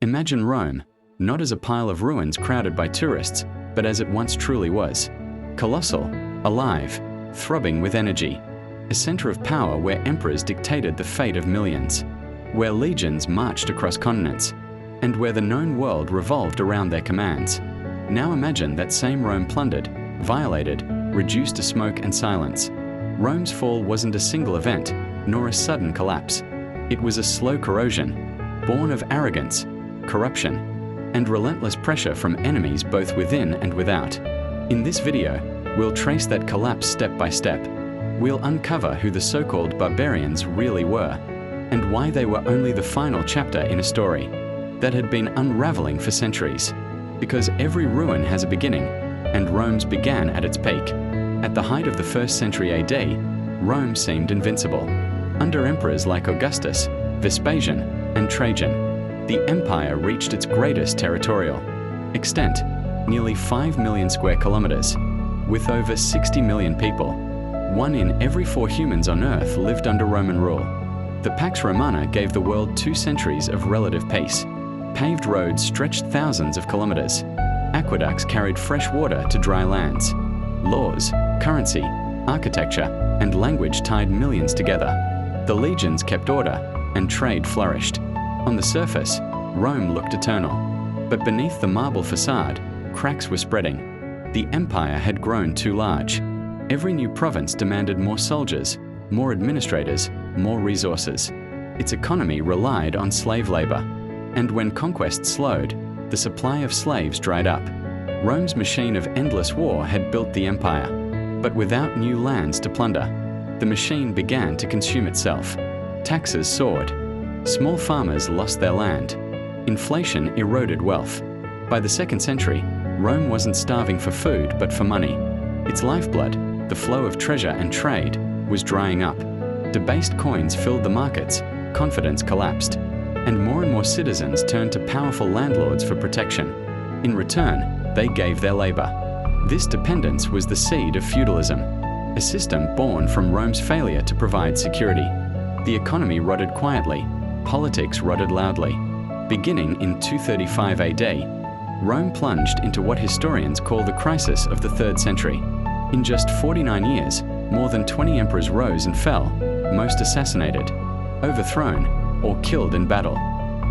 Imagine Rome, not as a pile of ruins crowded by tourists, but as it once truly was. Colossal, alive, throbbing with energy. A center of power where emperors dictated the fate of millions, where legions marched across continents, and where the known world revolved around their commands. Now imagine that same Rome plundered, violated, reduced to smoke and silence. Rome's fall wasn't a single event, nor a sudden collapse. It was a slow corrosion, born of arrogance, corruption, and relentless pressure from enemies both within and without. In this video, we'll trace that collapse step by step. We'll uncover who the so-called barbarians really were, and why they were only the final chapter in a story that had been unraveling for centuries. Because every ruin has a beginning, and Rome's began at its peak. At the height of the 1st century AD, Rome seemed invincible. Under emperors like Augustus, Vespasian, and Trajan, the empire reached its greatest territorial extent, nearly 5 million square kilometers, with over 60 million people. 1 in every 4 humans on Earth lived under Roman rule. The Pax Romana gave the world 2 centuries of relative peace. Paved roads stretched thousands of kilometers. Aqueducts carried fresh water to dry lands. Laws, currency, architecture, and language tied millions together. The legions kept order, and trade flourished. On the surface, Rome looked eternal. But beneath the marble facade, cracks were spreading. The empire had grown too large. Every new province demanded more soldiers, more administrators, more resources. Its economy relied on slave labor. And when conquest slowed, the supply of slaves dried up. Rome's machine of endless war had built the empire. But without new lands to plunder, the machine began to consume itself. Taxes soared. Small farmers lost their land. Inflation eroded wealth. By the 2nd century, Rome wasn't starving for food but for money. Its lifeblood, the flow of treasure and trade, was drying up. Debased coins filled the markets, confidence collapsed, and more citizens turned to powerful landlords for protection. In return, they gave their labor. This dependence was the seed of feudalism, a system born from Rome's failure to provide security. The economy rotted quietly, politics rotted loudly. Beginning in 235 AD, Rome plunged into what historians call the crisis of the 3rd century. In just 49 years, more than 20 emperors rose and fell, most assassinated, overthrown, or killed in battle.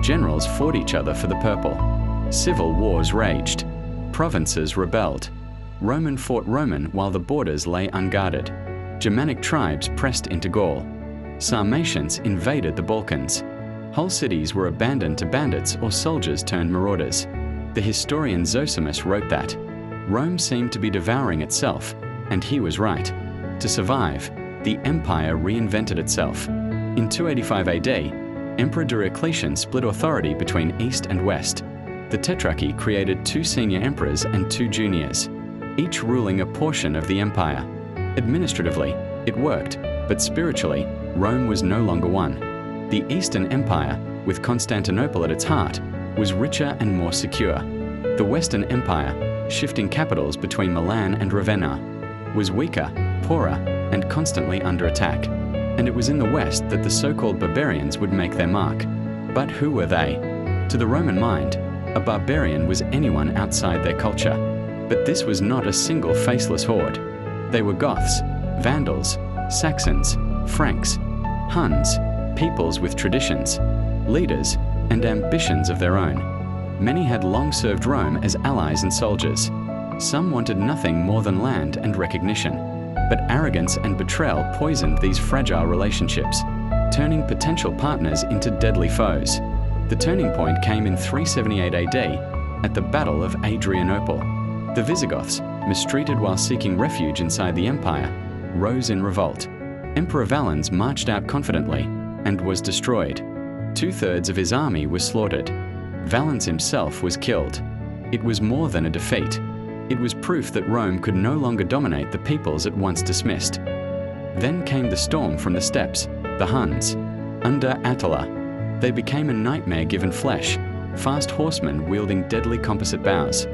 Generals fought each other for the purple. Civil wars raged. Provinces rebelled. Roman fought Roman while the borders lay unguarded. Germanic tribes pressed into Gaul. Sarmatians invaded the Balkans. Whole cities were abandoned to bandits or soldiers turned marauders. The historian Zosimus wrote that Rome seemed to be devouring itself, and he was right. To survive, the empire reinvented itself. In 285 AD, Emperor Diocletian split authority between East and West. The Tetrarchy created 2 senior emperors and 2 juniors, each ruling a portion of the empire. Administratively, it worked, but spiritually, Rome was no longer one. The Eastern Empire, with Constantinople at its heart, was richer and more secure. The Western Empire, shifting capitals between Milan and Ravenna, was weaker, poorer, and constantly under attack. And it was in the West that the so-called barbarians would make their mark. But who were they? To the Roman mind, a barbarian was anyone outside their culture. But this was not a single faceless horde. They were Goths, Vandals, Saxons, Franks, Huns, peoples with traditions, leaders, and ambitions of their own. Many had long served Rome as allies and soldiers. Some wanted nothing more than land and recognition. But arrogance and betrayal poisoned these fragile relationships, turning potential partners into deadly foes. The turning point came in 378 AD at the Battle of Adrianople. The Visigoths, mistreated while seeking refuge inside the empire, rose in revolt. Emperor Valens marched out confidently and was destroyed. 2/3 of his army was slaughtered. Valens himself was killed. It was more than a defeat. It was proof that Rome could no longer dominate the peoples it once dismissed. Then came the storm from the steppes, the Huns. Under Attila, they became a nightmare given flesh, fast horsemen wielding deadly composite bows,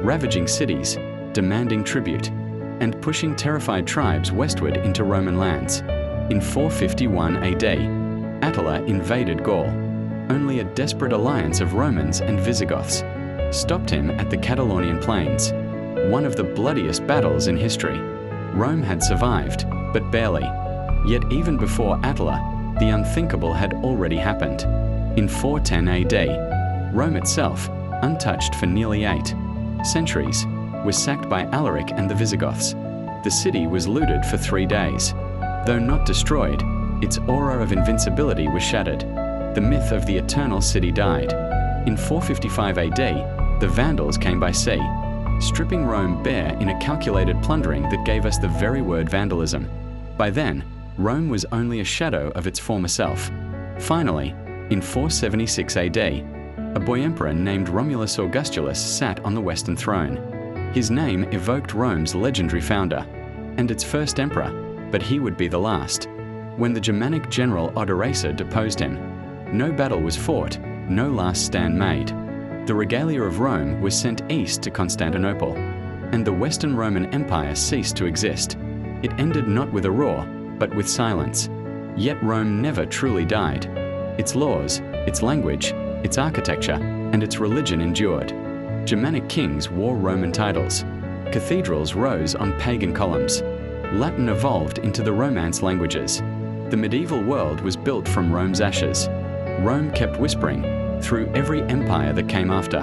ravaging cities, demanding tribute, and pushing terrified tribes westward into Roman lands. In 451 AD, Attila invaded Gaul. only a desperate alliance of Romans and Visigoths stopped him at the Catalonian plains, one of the bloodiest battles in history. Rome had survived, but barely. Yet even before Attila, the unthinkable had already happened. In 410 AD, Rome itself, untouched for nearly 8 centuries, was sacked by Alaric and the Visigoths. The city was looted for 3 days. Though not destroyed, its aura of invincibility was shattered. The myth of the eternal city died. In 455 AD, the Vandals came by sea, stripping Rome bare in a calculated plundering that gave us the very word vandalism. By then, Rome was only a shadow of its former self. Finally, in 476 AD, a boy emperor named Romulus Augustulus sat on the Western throne. His name evoked Rome's legendary founder, and its first emperor, but he would be the last. When the Germanic general Odoacer deposed him, no battle was fought, no last stand made. The regalia of Rome was sent east to Constantinople, and the Western Roman Empire ceased to exist. It ended not with a roar, but with silence. Yet Rome never truly died. Its laws, its language, its architecture, and its religion endured. Germanic kings wore Roman titles. Cathedrals rose on pagan columns. Latin evolved into the Romance languages. The medieval world was built from Rome's ashes. Rome kept whispering through every empire that came after.